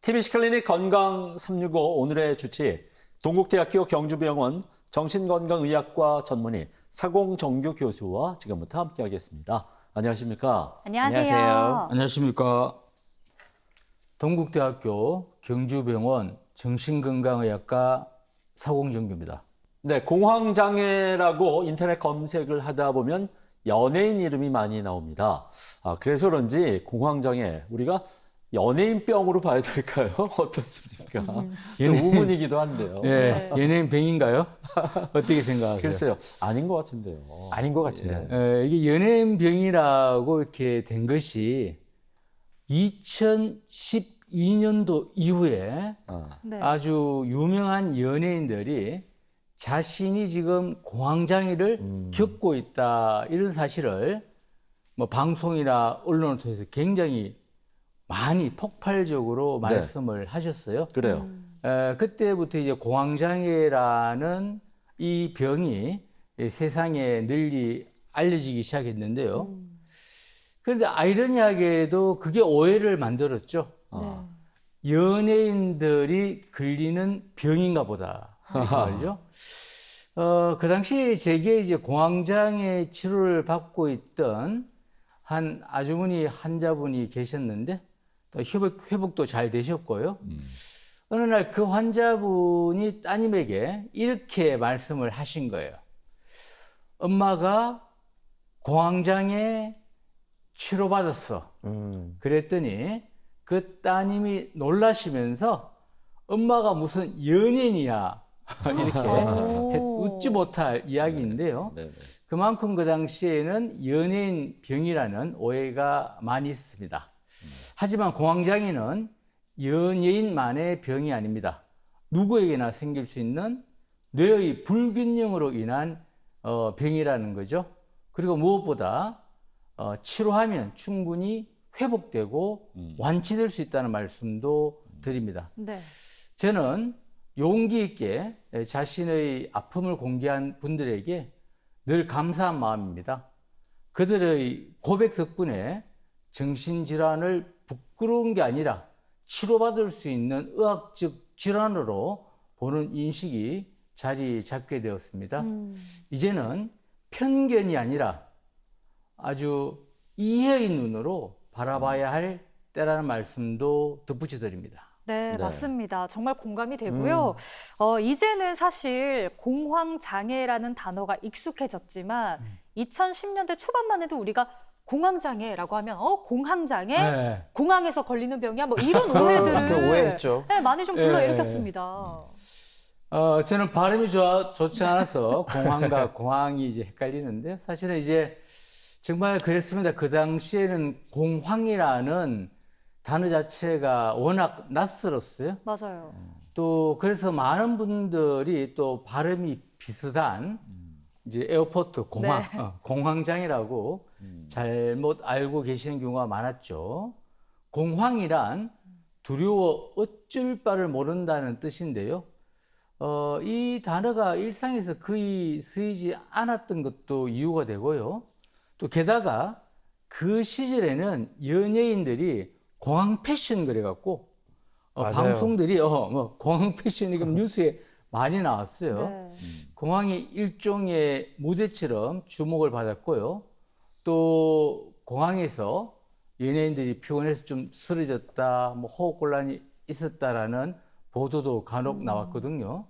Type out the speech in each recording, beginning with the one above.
TBC 클리닉 건강 365 오늘의 주치 동국대학교 경주병원 정신건강의학과 전문의 사공정규 교수와 지금부터 함께하겠습니다. 안녕하십니까? 안녕하세요. 안녕하십니까. 동국대학교 경주병원 정신건강의학과 사공정규입니다. 네, 공황장애라고 인터넷 검색을 하다 보면 연예인 이름이 많이 나옵니다. 그래서 그런지 공황장애 우리가 연예인병으로 봐야 될까요? 어떻습니까? 좀 의문이기도 한데요. 네, 연예인 병인가요? 어떻게 생각하세요? 글쎄요, 아닌 것 같은데요. 아닌 것 같은데. 이게 연예인 병이라고 이렇게 된 것이 2012년도 이후에 네. 아주 유명한 연예인들이 자신이 지금 공황장애를 겪고 있다 이런 사실을 뭐 방송이나 언론을 통해서 굉장히 많이 폭발적으로 말씀을 하셨어요. 그래요. 그때부터 이제 공황장애라는 이 병이 세상에 널리 알려지기 시작했는데요. 그런데 아이러니하게도 그게 오해를 만들었죠. 연예인들이 걸리는 병인가 보다. 이렇게 말이죠. 그 당시에 제게 이제 공황장애 치료를 받고 있던 한 아주머니 환자분이 계셨는데 또 회복도 잘 되셨고요. 어느 날 그 환자분이 따님에게 이렇게 말씀을 하신 거예요. 엄마가 공황장애 치료받았어. 그랬더니 그 따님이 놀라시면서 엄마가 무슨 연예인이야. 이렇게 웃지 못할 이야기인데요. 네. 그만큼 그 당시에는 연예인 병이라는 오해가 많이 있습니다. 하지만 공황장애는 연예인만의 병이 아닙니다. 누구에게나 생길 수 있는 뇌의 불균형으로 인한 병이라는 거죠. 그리고 무엇보다 치료하면 충분히 회복되고 완치될 수 있다는 말씀도 드립니다. 네. 저는 용기 있게 자신의 아픔을 공개한 분들에게 늘 감사한 마음입니다. 그들의 고백 덕분에 정신질환을 부끄러운 게 아니라 치료받을 수 있는 의학적 질환으로 보는 인식이 자리 잡게 되었습니다. 이제는 편견이 아니라 아주 이해의 눈으로 바라봐야 할 때라는 말씀도 덧붙여 드립니다. 네, 네. 맞습니다. 정말 공감이 되고요. 이제는 사실 공황장애라는 단어가 익숙해졌지만 2010년대 초반만 해도 우리가 공황장애라고 하면 공황장애? 네. 공항에서 걸리는 병이야? 뭐 이런 오해들을 그 오해했죠. 네, 많이 좀 불러일으켰습니다. 저는 발음이 좋지 않아서 공황과 공황이 이제 헷갈리는데 사실은 이제 정말 그랬습니다. 그 당시에는 공황이라는 단어 자체가 워낙 낯설었어요. 맞아요. 또 그래서 많은 분들이 또 발음이 비슷한 이제 에어포트 공황, 공황장애라고 잘못 알고 계시는 경우가 많았죠. 공황이란 두려워 어쩔 바를 모른다는 뜻인데요. 이 단어가 일상에서 거의 쓰이지 않았던 것도 이유가 되고요. 또 게다가 그 시절에는 연예인들이 공황 패션 그래갖고 맞아요. 방송들이 뭐 공황 패션이 그럼 뉴스에 많이 나왔어요. 네. 공황이 일종의 무대처럼 주목을 받았고요. 또 공황에서 연예인들이 피곤해서 좀 쓰러졌다, 뭐 호흡곤란이 있었다라는 보도도 간혹 나왔거든요.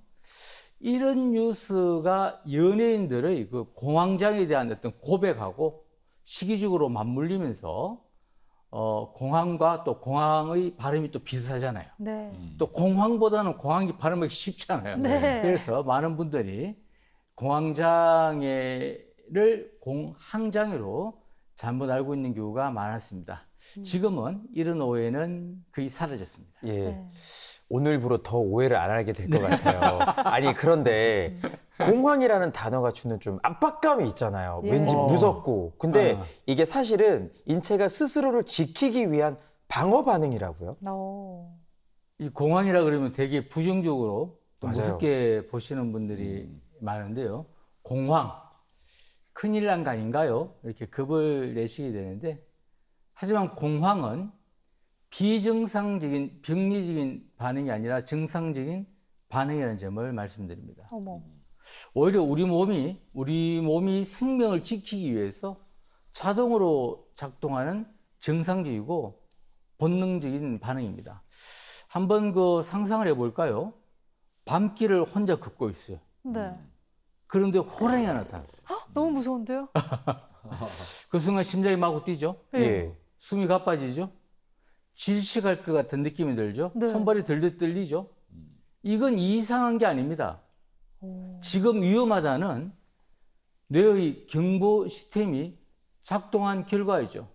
이런 뉴스가 연예인들의 그 공황장애에 대한 어떤 고백하고 시기적으로 맞물리면서 공황과 또 공황의 발음이 또 비슷하잖아요. 네. 또 공황보다는 공황이 발음하기 쉽잖아요. 네. 그래서 많은 분들이 공황장애를 공황장애로 잘못 알고 있는 경우가 많았습니다. 지금은 이런 오해는 거의 사라졌습니다. 예. 네. 오늘부로 더 오해를 안 하게 될 것 같아요. 아니, 그런데 공황이라는 단어가 주는 좀 압박감이 있잖아요. 예. 왠지 무섭고. 근데 아. 이게 사실은 인체가 스스로를 지키기 위한 방어 반응이라고요. 이 공황이라 그러면 되게 부정적으로 또 맞아요. 무섭게 보시는 분들이 많은데요. 공황, 큰일 난 거 아닌가요? 이렇게 겁을 내시게 되는데 하지만 공황은 비정상적인 병리적인 반응이 아니라 정상적인 반응이라는 점을 말씀드립니다. 어머. 오히려 우리 몸이 생명을 지키기 위해서 자동으로 작동하는 정상적이고 본능적인 반응입니다. 한번 그 상상을 해볼까요? 밤길을 혼자 걷고 있어요. 네. 그런데 호랑이가 나타났어요. 너무 무서운데요? 그 순간 심장이 마구 뛰죠. 네. 예. 숨이 가빠지죠. 질식할 것 같은 느낌이 들죠. 네. 손발이 들들 떨리죠. 이건 이상한 게 아닙니다. 오. 지금 위험하다는 뇌의 경보 시스템이 작동한 결과이죠.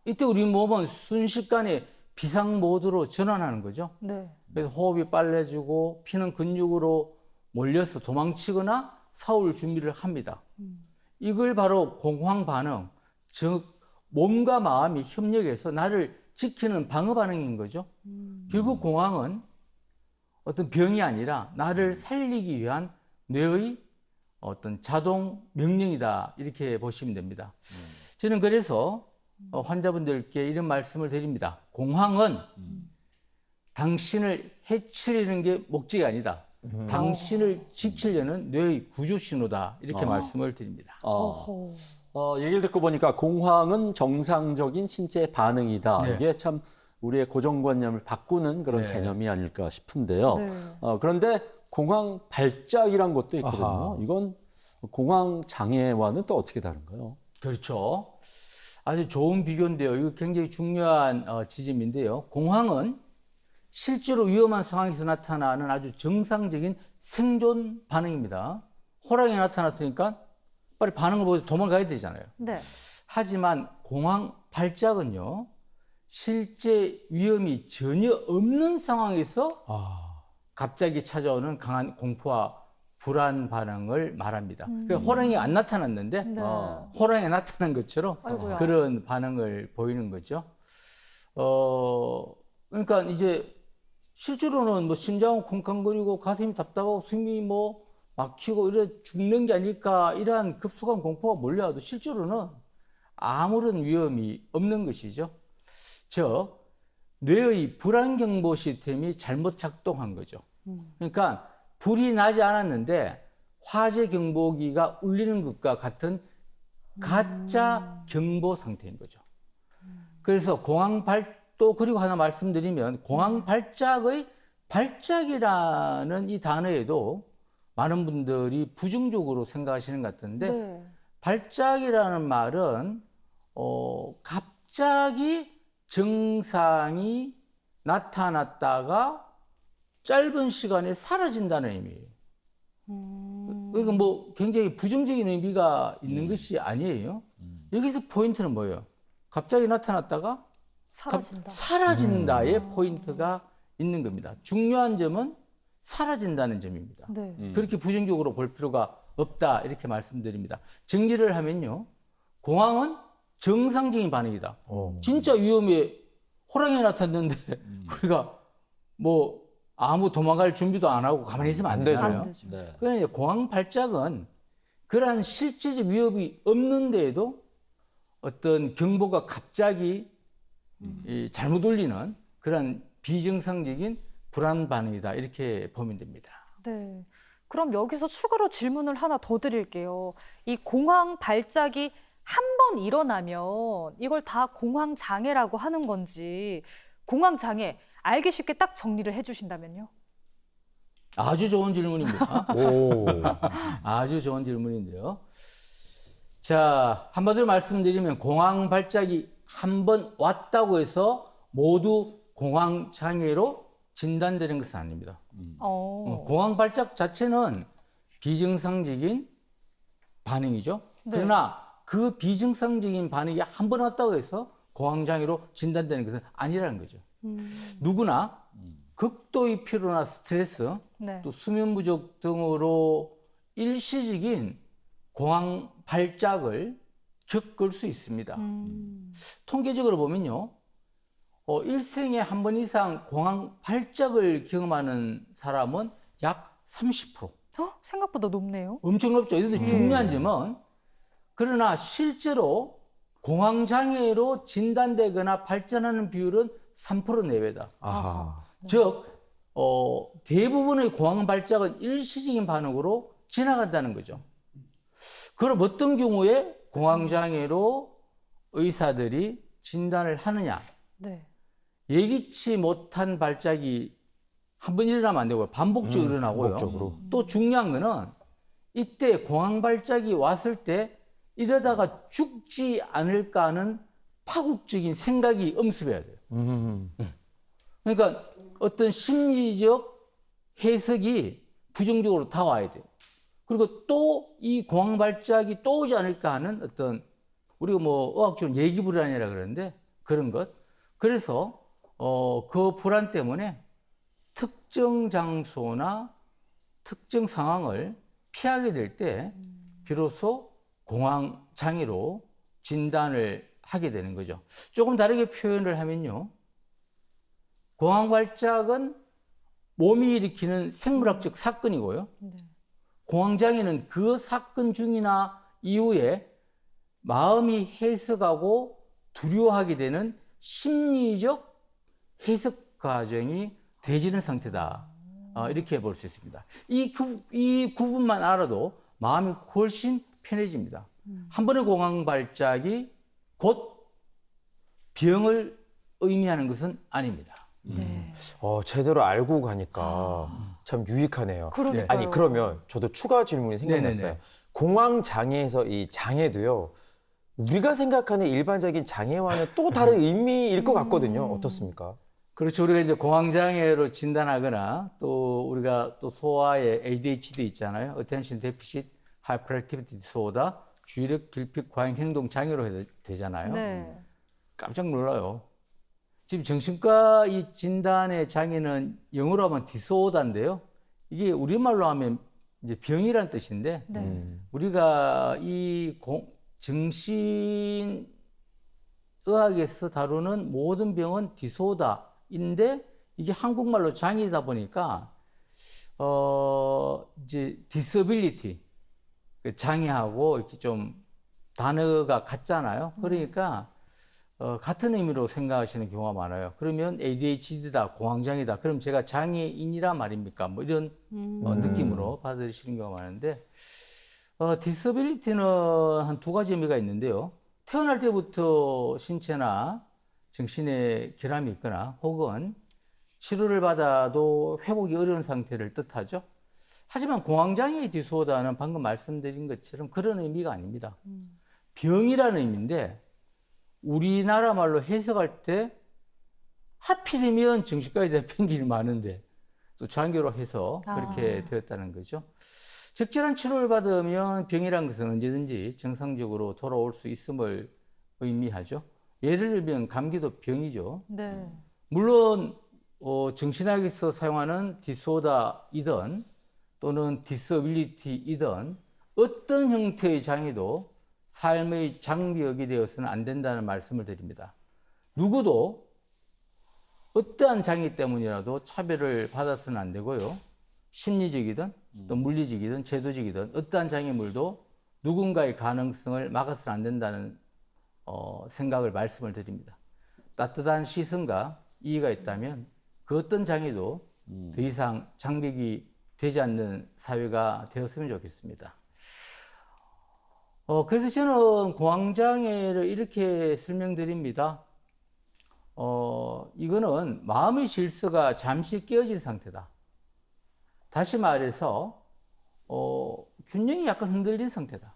이때 우리 몸은 순식간에 비상 모드로 전환하는 거죠. 네. 그래서 호흡이 빨라지고 피는 근육으로 몰려서 도망치거나 싸울 준비를 합니다. 이걸 바로 공황 반응, 즉 몸과 마음이 협력해서 나를 지키는 방어 반응인 거죠. 결국 공황은 어떤 병이 아니라 나를 살리기 위한 뇌의 어떤 자동 명령이다, 이렇게 보시면 됩니다. 저는 그래서 환자분들께 이런 말씀을 드립니다. 공황은 당신을 해치려는 게 목적이 아니다. 당신을 지키려는 뇌의 구조 신호다, 이렇게 말씀을 드립니다. 어허. 얘기를 듣고 보니까 공황은 정상적인 신체 반응이다. 네. 이게 참 우리의 고정관념을 바꾸는 그런 네. 개념이 아닐까 싶은데요. 네. 그런데 공황 발작이란 것도 있거든요. 아하. 이건 공황 장애와는 또 어떻게 다른가요? 그렇죠. 아주 좋은 비교인데요. 이거 굉장히 중요한 지점인데요. 공황은 실제로 위험한 상황에서 나타나는 아주 정상적인 생존 반응입니다. 호랑이 나타났으니까 빨리 반응을 보여서 도망가야 되잖아요. 네. 하지만 공황 발작은요, 실제 위험이 전혀 없는 상황에서 아, 갑자기 찾아오는 강한 공포와 불안 반응을 말합니다. 그러니까 호랑이가 안 나타났는데 네. 호랑이가 나타난 것처럼 아이고야. 그런 반응을 보이는 거죠. 그러니까 이제 실제로는 뭐 심장은 쿵쾅거리고 가슴이 답답하고 숨이 뭐 막히고 이래 죽는 게 아닐까, 이러한 급속한 공포가 몰려와도 실제로는 아무런 위험이 없는 것이죠. 즉 뇌의 불안 경보 시스템이 잘못 작동한 거죠. 그러니까 불이 나지 않았는데 화재 경보기가 울리는 것과 같은 가짜 경보 상태인 거죠. 그래서 또 그리고 하나 말씀드리면 공황 발작의 발작이라는 이 단어에도 많은 분들이 부정적으로 생각하시는 것 같은데, 네. 발작이라는 말은 갑자기 증상이 나타났다가 짧은 시간에 사라진다는 의미예요. 그러니까 뭐 굉장히 부정적인 의미가 있는 것이 아니에요. 여기서 포인트는 뭐예요? 갑자기 나타났다가 사라진다. 사라진다의 포인트가 있는 겁니다. 중요한 점은 사라진다는 점입니다. 네. 그렇게 부정적으로 볼 필요가 없다, 이렇게 말씀드립니다. 정리를 하면요, 공황은 정상적인 반응이다. 진짜 위험해, 호랑이가 나타났는데 우리가 뭐 아무 도망갈 준비도 안 하고 가만히 있으면 안 되잖아요. 안 되죠. 네. 그러니까 공황 발작은 그러한 실제적 위협이 없는데도 어떤 경보가 갑자기 잘못 울리는 그런 비정상적인 불안 반응이다, 이렇게 보면 됩니다. 네. 그럼 여기서 추가로 질문을 하나 더 드릴게요. 이 공황 발작이 한 번 일어나면 이걸 다 공황 장애라고 하는 건지, 공황 장애 알기 쉽게 딱 정리를 해주신다면요? 아주 좋은 질문입니다. 오. 아주 좋은 질문인데요. 자, 한마디로 말씀드리면 공황 발작이 한 번 왔다고 해서 모두 공황 장애로 진단되는 것은 아닙니다. 공황 발작 자체는 비정상적인 반응이죠. 네. 그러나 그 비정상적인 반응이 한 번 왔다고 해서 공황 장애로 진단되는 것은 아니라는 거죠. 누구나 극도의 피로나 스트레스, 네. 또 수면 부족 등으로 일시적인 공황 발작을 겪을 수 있습니다. 통계적으로 보면요, 일생에 한 번 이상 공황 발작을 경험하는 사람은 약 30%. 생각보다 높네요. 엄청 높죠. 그런데 중요한 점은, 그러나 실제로 공황장애로 진단되거나 발전하는 비율은 3% 내외다. 아하. 즉 대부분의 공황 발작은 일시적인 반응으로 지나간다는 거죠. 그럼 어떤 경우에 공황장애로 의사들이 진단을 하느냐? 네. 예기치 못한 발작이 한 번 일어나면 안 되고요. 반복적으로 일어나고요. 반복적으로. 또 중요한 거는 이때 공황 발작이 왔을 때 이러다가 죽지 않을까 하는 파국적인 생각이 엄습해야 돼요. 그러니까 어떤 심리적 해석이 부정적으로 다와야 돼요. 그리고 또 이 공황 발작이 또 오지 않을까 하는 어떤 우리가 뭐 의학적으로 예기불안이라 그러는데 그런 것. 그래서 그 불안 때문에 특정 장소나 특정 상황을 피하게 될 때 비로소 공황 장애로 진단을 하게 되는 거죠. 조금 다르게 표현을 하면요. 공황 발작은 몸이 일으키는 생물학적 사건이고요. 네. 공황 장애는 그 사건 중이나 이후에 마음이 해석하고 두려워하게 되는 심리적 해석 과정이 되지는 상태다. 이렇게 볼 수 있습니다. 이 구분만 알아도 마음이 훨씬 편해집니다. 한 번의 공황 발작이 곧 병을 의미하는 것은 아닙니다. 네. 제대로 알고 가니까 참 유익하네요. 그러니까요. 아니 그러면 저도 추가 질문이 생각났어요. 네네네. 공황 장애에서 이 장애도요. 우리가 생각하는 일반적인 장애와는 또 다른 의미일 것 같거든요. 어떻습니까? 그렇죠. 우리가 이제 공황장애로 진단하거나 또 우리가 또 소아의 ADHD 있잖아요. Attention Deficit Hyperactivity Disorder, 주의력 결핍 과잉 행동 장애로 해도 되잖아요. 네. 깜짝 놀라요. 지금 정신과 이 진단의 장애는 영어로 하면 디소더인데요. 이게 우리말로 하면 이제 병이란 뜻인데 네. 우리가 이 정신의학에서 다루는 모든 병은 디소더인데 이게 한국말로 장애이다 보니까 이제 disability 장애하고 이렇게 좀 단어가 같잖아요. 그러니까 같은 의미로 생각하시는 경우가 많아요. 그러면 ADHD다, 공황장애다. 그럼 제가 장애인이라 말입니까? 뭐 이런 느낌으로 받아들이시는 경우가 많은데 disability는 한 두 가지 의미가 있는데요. 태어날 때부터 신체나 정신에 결함이 있거나 혹은 치료를 받아도 회복이 어려운 상태를 뜻하죠. 하지만 공황장애 디소더는 방금 말씀드린 것처럼 그런 의미가 아닙니다. 병이라는 의미인데 우리나라 말로 해석할 때 하필이면 정신과에 대한 편견이 많은데 또 장애로 해서 그렇게 되었다는 거죠. 적절한 치료를 받으면 병이란 것은 언제든지 정상적으로 돌아올 수 있음을 의미하죠. 예를 들면 감기도 병이죠. 네. 물론 정신학에서 사용하는 디소더이든 또는 디서빌리티이든 어떤 형태의 장애도 삶의 장벽이 되어서는 안 된다는 말씀을 드립니다. 누구도 어떠한 장애 때문이라도 차별을 받아서는 안 되고요. 심리적이든 또 물리적이든 제도적이든 어떠한 장애물도 누군가의 가능성을 막아서는 안 된다는 생각을 말씀을 드립니다. 따뜻한 시선과 이해가 있다면 그 어떤 장애도 더 이상 장벽이 되지 않는 사회가 되었으면 좋겠습니다. 그래서 저는 공황장애를 이렇게 설명드립니다. 이거는 마음의 질서가 잠시 깨어진 상태다. 다시 말해서 균형이 약간 흔들린 상태다.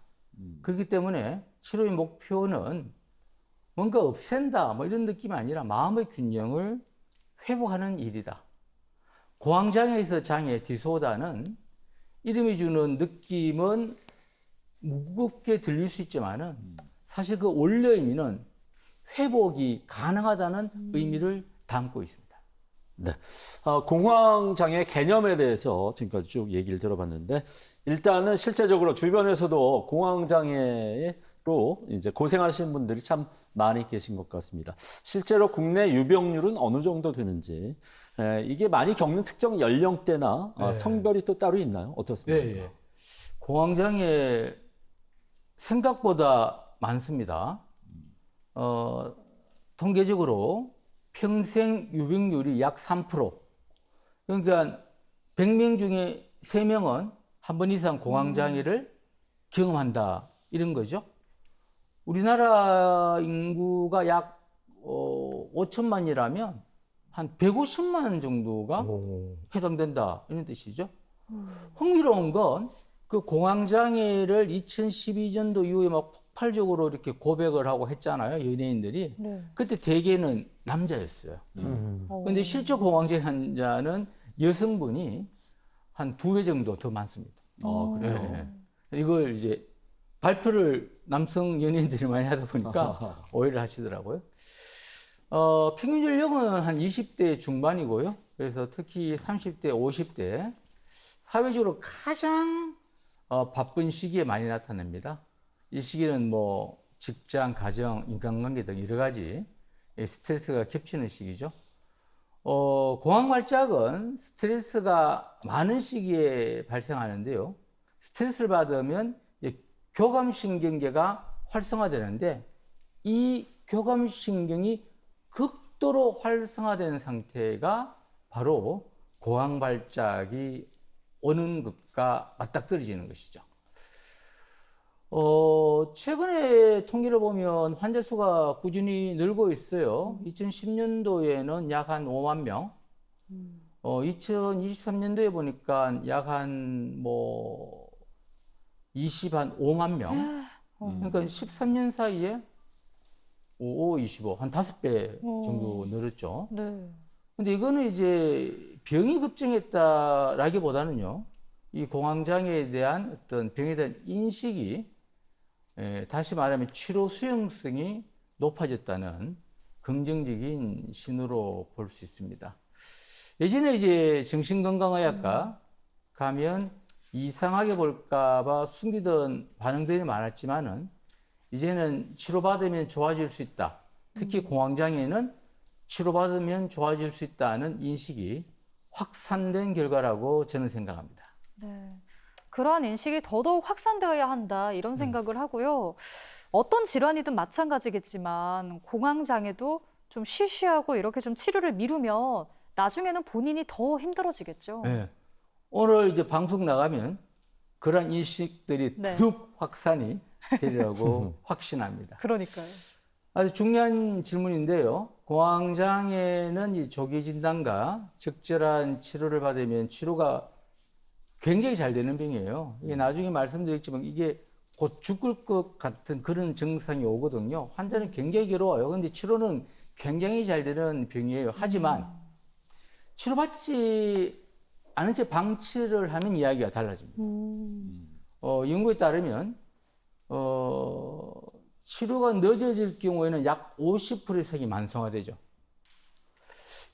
그렇기 때문에 치료의 목표는 뭔가 없앤다 뭐 이런 느낌이 아니라 마음의 균형을 회복하는 일이다. 공황장애에서 장애 디소더는 이름이 주는 느낌은 무겁게 들릴 수 있지만은 사실 그 원래 의미는 회복이 가능하다는 의미를 담고 있습니다. 네. 공황장애 개념에 대해서 지금까지 쭉 얘기를 들어봤는데, 일단은 실제적으로 주변에서도 공황장애로 이제 고생하시는 분들이 참 많이 계신 것 같습니다. 실제로 국내 유병률은 어느 정도 되는지, 이게 많이 겪는 특정 연령대나 네. 성별이 또 따로 있나요? 어떻습니까? 예. 공황장애 생각보다 많습니다. 통계적으로 평생 유병률이 약 3%. 그러니까 100명 중에 3명은 한 번 이상 공황장애를 경험한다. 이런 거죠. 우리나라 인구가 약 5천만이라면 한 150만 정도가 오. 해당된다. 이런 뜻이죠. 흥미로운 건 그 공황장애를 2012년도 이후에 막 폭발적으로 이렇게 고백을 하고 했잖아요. 연예인들이. 네. 그때 대개는 남자였어요. 근데 실제 공황장애 환자는 여성분이 한 2배 정도 더 많습니다. 그래요? 예. 이걸 이제 발표를 남성 연예인들이 많이 하다 보니까 오해를 하시더라고요. 평균 연령은 한 20대 중반이고요. 그래서 특히 30대, 50대 사회적으로 가장 바쁜 시기에 많이 나타납니다. 이 시기는 뭐 직장, 가정, 인간관계 등 여러 가지 스트레스가 겹치는 시기죠. 공황 발작은 스트레스가 많은 시기에 발생하는데요. 스트레스를 받으면 교감신경계가 활성화되는데 이 교감신경이 극도로 활성화된 상태가 바로 공황 발작이 오는 것과 맞닥뜨려지는 것이죠. 최근에 통계를 보면 환자 수가 꾸준히 늘고 있어요. 2010년도에는 약 한 5만 명, 2023년도에 보니까 약 한 25만 명. 그러니까 13년 사이에 25, 한 5배 정도 늘었죠. 네. 근데 이거는 이제 병이 급증했다라기보다는요, 이 공황장애에 대한 어떤 병에 대한 인식이 다시 말하면 치료 수용성이 높아졌다는 긍정적인 신호로 볼 수 있습니다. 예전에 이제 정신건강의학과 가면 이상하게 볼까봐 숨기던 반응들이 많았지만은 이제는 치료받으면 좋아질 수 있다. 특히 공황장애는 치료받으면 좋아질 수 있다는 인식이 확산된 결과라고 저는 생각합니다. 네. 그러한 인식이 더더욱 확산되어야 한다 이런 생각을 하고요. 어떤 질환이든 마찬가지겠지만 공황장애도 좀 쉬쉬하고 이렇게 좀 치료를 미루면 나중에는 본인이 더 힘들어지겠죠. 네. 오늘 이제 방송 나가면 그런 인식들이 네. 급 확산이 되리라고 확신합니다. 그러니까요. 아주 중요한 질문인데요. 공황장애는 이 조기 진단과 적절한 치료를 받으면 치료가 굉장히 잘 되는 병이에요. 이게 나중에 말씀드렸지만 이게 곧 죽을 것 같은 그런 증상이 오거든요. 환자는 굉장히 괴로워요. 근데 치료는 굉장히 잘 되는 병이에요. 하지만 치료받지 않은 채 방치를 하면 이야기가 달라집니다. 연구에 따르면 치료가 늦어질 경우에는 약 50% 이상이 만성화되죠.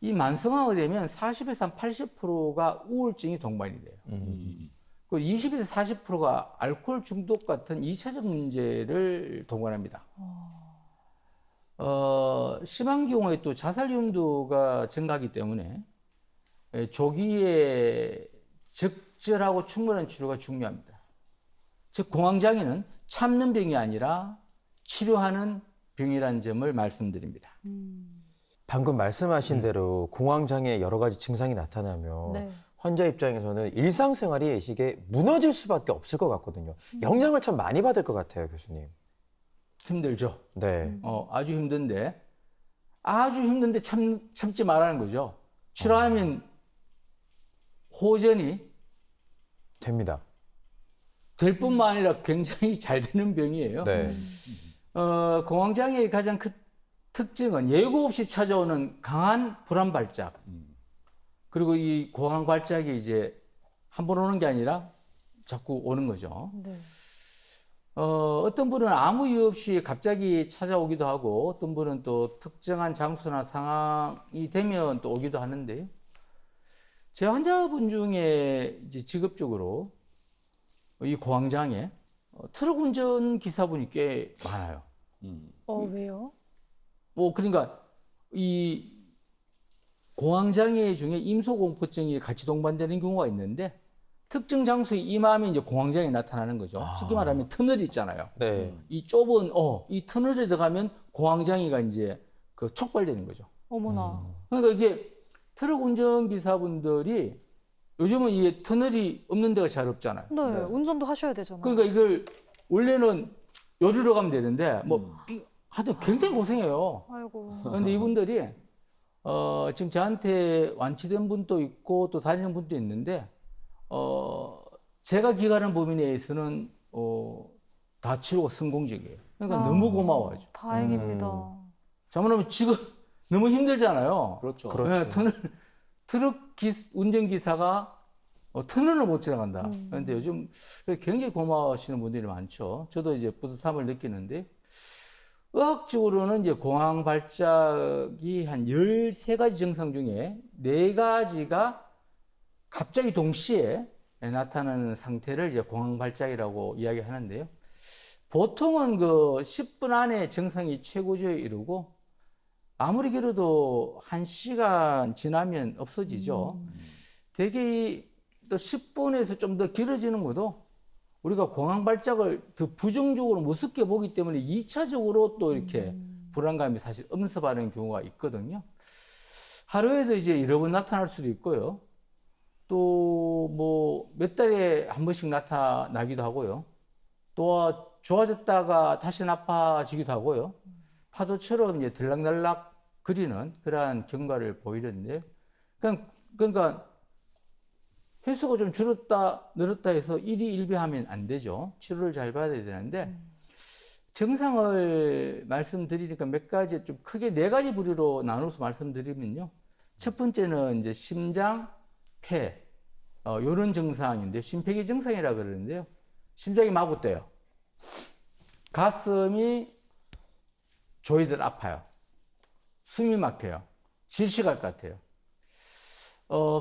이 만성화가 되면 40에서 80%가 우울증이 동반이 돼요. 그 20에서 40%가 알코올 중독 같은 2차적 문제를 동반합니다. 심한 경우에 또 자살 위험도가 증가하기 때문에 조기에 적절하고 충분한 치료가 중요합니다. 즉 공황장애는 참는 병이 아니라 치료하는 병이라는 점을 말씀드립니다. 방금 말씀하신 대로 공황장애 여러 가지 증상이 나타나면 네. 환자 입장에서는 일상생활이 이게 무너질 수밖에 없을 것 같거든요. 영향을 참 많이 받을 것 같아요, 교수님. 힘들죠. 네. 아주 힘든데 참지 말라는 거죠. 치료하면 호전이 됩니다. 될 뿐만 아니라 굉장히 잘 되는 병이에요. 네. 공황장애의 가장 큰 특징은 예고 없이 찾아오는 강한 불안 발작. 그리고 이 공황 발작이 이제 한 번 오는 게 아니라 자꾸 오는 거죠. 네. 어떤 분은 아무 이유 없이 갑자기 찾아오기도 하고 어떤 분은 또 특정한 장소나 상황이 되면 또 오기도 하는데요. 제 환자분 중에 이제 직업적으로 이 공황장애 트럭 운전 기사분이 꽤 많아요. 왜요? 그러니까 이 공황장애 중에 임소공포증이 같이 동반되는 경우가 있는데 특정 장소에 임하면 이제 공황장애 나타나는 거죠. 쉽게 말하면 터널이 있잖아요. 네. 이 좁은 이 터널에 들어가면 공황장애가 이제 촉발되는 거죠. 어머나. 그러니까 이게 트럭 운전기사분들이 요즘은 이게 터널이 없는 데가 잘 없잖아요. 네, 운전도 하셔야 되잖아요. 그러니까 이걸 원래는 요리로 가면 되는데 뭐 하여튼 굉장히 고생해요. 아이고. 그런데 이분들이 지금 저한테 완치된 분도 있고 또 다니는 분도 있는데 제가 기가하는 범위 내에서는 다 치료가 성공적이에요. 그러니까 너무 고마워하죠. 다행입니다. 잘못하면 지금 너무 힘들잖아요. 그렇죠. 네, 트럭 운전기사가 터널을 못 지나간다. 음. 그런데 요즘 굉장히 고마워하시는 분들이 많죠. 저도 이제 뿌듯함을 느끼는데, 의학적으로는 이제 공황 발작이 한 13가지 증상 중에 4가지가 갑자기 동시에 나타나는 상태를 이제 공황 발작이라고 이야기하는데요. 보통은 그 10분 안에 증상이 최고조에 이르고, 아무리 길어도 1시간 지나면 없어지죠. 대개 또 10분에서 좀 더 길어지는 것도 우리가 공황 발작을 더 부정적으로 무섭게 보기 때문에 2차적으로 또 이렇게 불안감이 사실 엄습하는 경우가 있거든요. 하루에도 이제 여러 번 나타날 수도 있고요. 또 뭐 몇 달에 한 번씩 나타나기도 하고요. 또 좋아졌다가 다시 나빠지기도 하고요. 파도처럼 이제 들락날락 거리는 그러한 경과를 보이는데, 그러니까 횟수가 좀 줄었다 늘었다 해서 일희일비하면 안 되죠. 치료를 잘 받아야 되는데, 증상을 말씀드리니까 몇 가지 좀 크게 4가지 부류로 나눠서 말씀드리면요. 첫 번째는 이제 심장, 폐, 요런 증상인데, 심폐기 증상이라 그러는데요. 심장이 마구 뛰어요. 가슴이 조이듯 아파요. 숨이 막혀요. 질식할 것 같아요.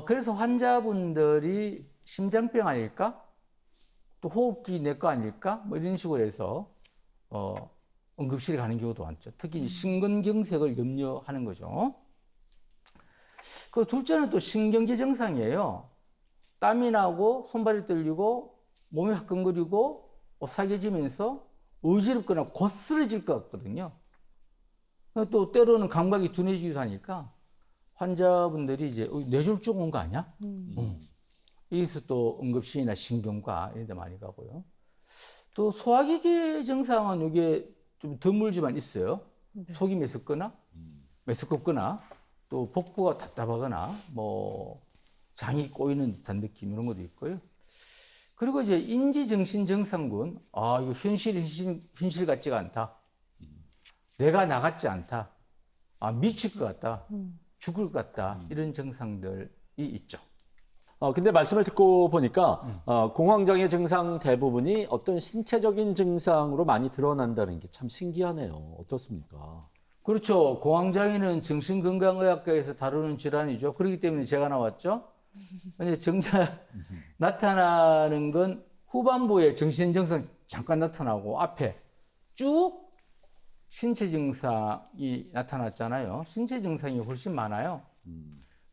그래서 환자분들이 심장병 아닐까? 또 호흡기 내과 아닐까? 뭐 이런 식으로 해서, 응급실에 가는 경우도 많죠. 특히 심근경색을 염려하는 거죠. 그 둘째는 또 신경계 증상이에요. 땀이 나고, 손발이 떨리고, 몸이 화끈거리고, 오싹해지면서 어지럽거나 거스러질 것 같거든요. 또 때로는 감각이 둔해지기도 하니까 환자분들이 이제 뇌졸중 온 거 아니야? 여기서 또 응급실이나 신경과 이런 데 많이 가고요. 또 소화기계 증상은 이게 좀 드물지만 있어요. 속이 메스거나 메스껍거나 또 복부가 답답하거나 뭐 장이 꼬이는 듯한 느낌 이런 것도 있고요. 그리고 이제 인지정신 증상군, 이거 현실 같지가 않다. 내가 나 같지 않다. 미칠 것 같다. 죽을 것 같다. 이런 증상들이 있죠. 근데 말씀을 듣고 보니까 공황장애 증상 대부분이 어떤 신체적인 증상으로 많이 드러난다는 게 참 신기하네요. 어떻습니까? 그렇죠. 공황장애는 정신건강의학과에서 다루는 질환이죠. 그렇기 때문에 제가 나왔죠. 근데 정작 나타나는 건 후반부에 정신 증상 잠깐 나타나고 앞에 쭉 신체 증상이 나타났잖아요. 신체 증상이 훨씬 많아요.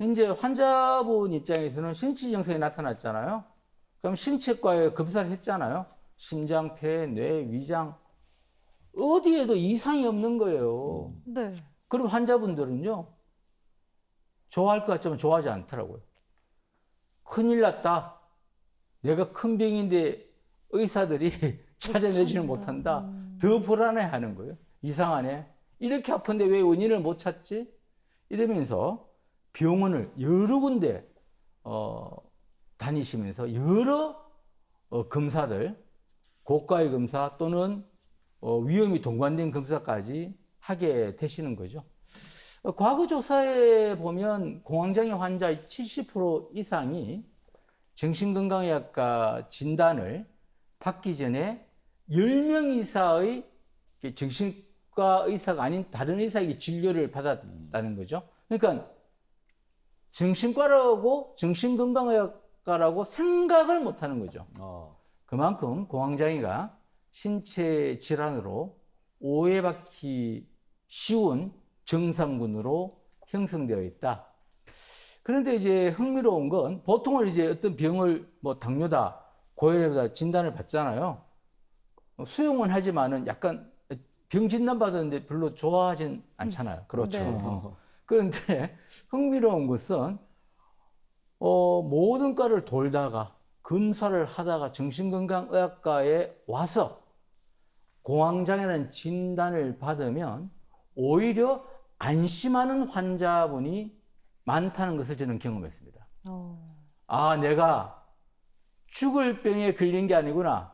이제 환자분 입장에서는 신체 증상이 나타났잖아요. 그럼 신체과에 검사를 했잖아요. 심장, 폐, 뇌, 위장 어디에도 이상이 없는 거예요. 네. 그럼 환자분들은요, 좋아할 것 같지만 좋아하지 않더라고요. 큰일 났다. 내가 큰 병인데 의사들이 찾아내지를 못한다. 더 불안해 하는 거예요. 이상하네. 이렇게 아픈데 왜 원인을 못 찾지? 이러면서 병원을 여러 군데 다니시면서 여러 검사들, 고가의 검사 또는 위험이 동반된 검사까지 하게 되시는 거죠. 과거 조사에 보면 공황장애 환자의 70% 이상이 정신건강의학과 진단을 받기 전에 10명 이상의 정신과 의사가 아닌 다른 의사에게 진료를 받았다는 거죠. 그러니까 정신과라고 정신건강의학과라고 생각을 못하는 거죠. 그만큼 공황장애가 신체 질환으로 오해받기 쉬운 증상군으로 형성되어 있다. 그런데 이제 흥미로운 건 보통은 이제 어떤 병을 뭐 당뇨다, 고혈압이다 진단을 받잖아요. 수용은 하지만은 약간 병 진단 받았는데 별로 좋아하진 않잖아요. 그렇죠. 네. 그런데 흥미로운 것은 모든 과를 돌다가 검사를 하다가 정신건강의학과에 와서 공황장애라는 진단을 받으면 오히려 안심하는 환자분이 많다는 것을 저는 경험했습니다. 아, 내가 죽을 병에 걸린 게 아니구나.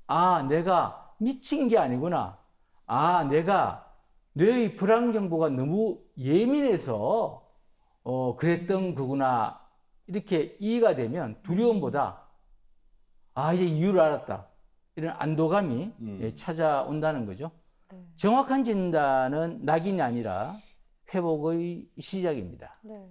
아, 내가 미친 게 아니구나. 아, 내가 뇌의 불안 경보가 너무 예민해서 그랬던 거구나. 이렇게 이해가 되면 두려움보다 아, 이제 이유를 알았다. 이런 안도감이 찾아온다는 거죠. 네. 정확한 진단은 낙인이 아니라 회복의 시작입니다. 네.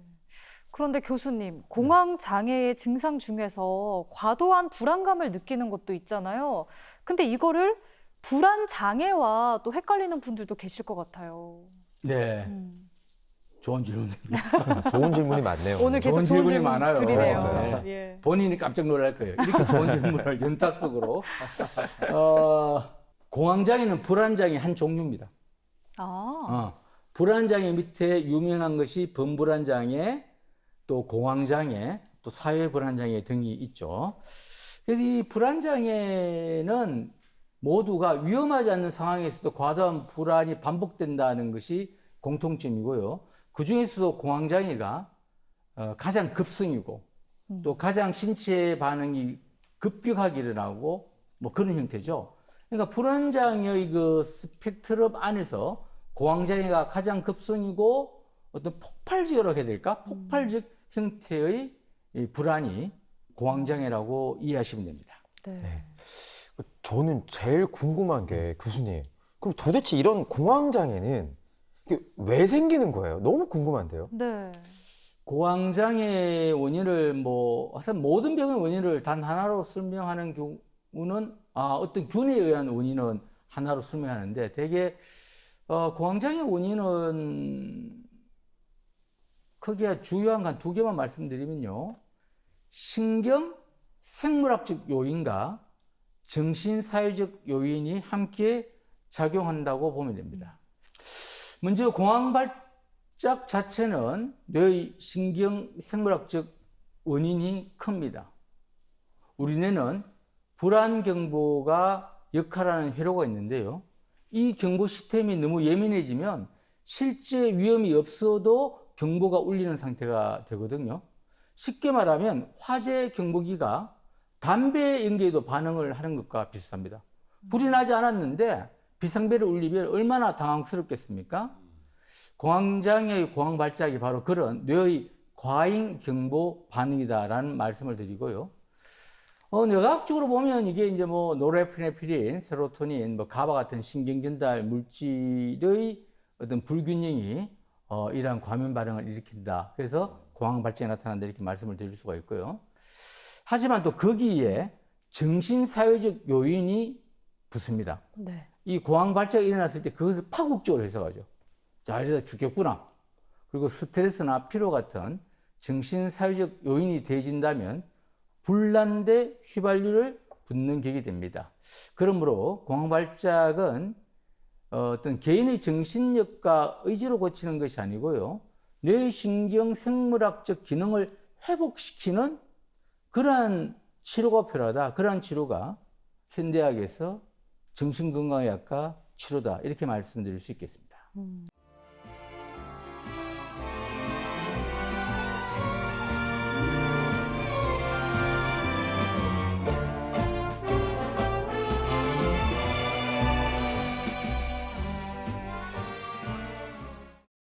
그런데 교수님, 공황 장애의 증상 중에서 과도한 불안감을 느끼는 것도 있잖아요. 근데 이거를 불안 장애와 또 헷갈리는 분들도 계실 것 같아요. 네, 좋은 질문입니다. 좋은 질문이 많네요. 오늘 계속 좋은 좋은 질문이 질문 많아요. 드리네요. 네. 예. 본인이 깜짝 놀랄 거예요. 이렇게 좋은 질문을 연타 속으로. 공황장애는 불안장애 한 종류입니다. 불안장애 밑에 유명한 것이 범불안장애, 또 공황장애, 또 사회불안장애 등이 있죠. 그래서 이 불안장애는 모두가 위험하지 않는 상황에서도 과도한 불안이 반복된다는 것이 공통점이고요. 그 중에서도 공황장애가 가장 급성이고 또 가장 신체 반응이 급격하게 일어나고 뭐 그런 형태죠. 그러니까 불안장애의 그 스펙트럼 안에서 공황장애가 가장 급성이고 어떤 폭발적이라고 해야 될까? 폭발적 형태의 이 불안이 공황장애라고 이해하시면 됩니다. 네. 저는 제일 궁금한 게 교수님, 그럼 도대체 이런 공황장애는 이게 왜 생기는 거예요? 너무 궁금한데요. 네. 공황장애 원인을 하여튼 모든 병의 원인을 단 하나로 설명하는 경우는 어떤 균에 의한 원인은 하나로 설명하는데 대개 공황장애 원인은 크게 주요한 한 두 개만 말씀드리면요. 신경 생물학적 요인과 정신사회적 요인이 함께 작용한다고 보면 됩니다. 먼저 공황 발작 자체는 뇌의 신경 생물학적 원인이 큽니다. 우리 뇌는 불안 경보가 역할하는 회로가 있는데요. 이 경보 시스템이 너무 예민해지면 실제 위험이 없어도 경보가 울리는 상태가 되거든요. 쉽게 말하면 화재 경보기가 담배 연기에도 반응을 하는 것과 비슷합니다. 불이 나지 않았는데 비상벨을 울리면 얼마나 당황스럽겠습니까? 공황장애의 공황 발작이 바로 그런 뇌의 과잉 경보 반응이다라는 말씀을 드리고요. 뇌과학적으로 보면 이게 이제 노르에피네프린, 세로토닌, 가바 같은 신경 전달 물질의 어떤 불균형이 이러한 과민 반응을 일으킨다. 그래서 공황 발작이 나타난다 이렇게 말씀을 드릴 수가 있고요. 하지만 또 거기에 정신사회적 요인이 붙습니다. 네. 이 공황 발작이 일어났을 때 그것을 파국적으로 해석하죠. 자, 이러다 죽겠구나. 그리고 스트레스나 피로 같은 정신사회적 요인이 대해진다면 불난데 휘발유를 붓는 격이 됩니다. 그러므로 공황 발작은 어떤 개인의 정신력과 의지로 고치는 것이 아니고요. 뇌의 신경 생물학적 기능을 회복시키는 그러한 치료가 필요하다. 그러한 치료가 현대학에서 정신건강의학과 치료다. 이렇게 말씀드릴 수 있겠습니다.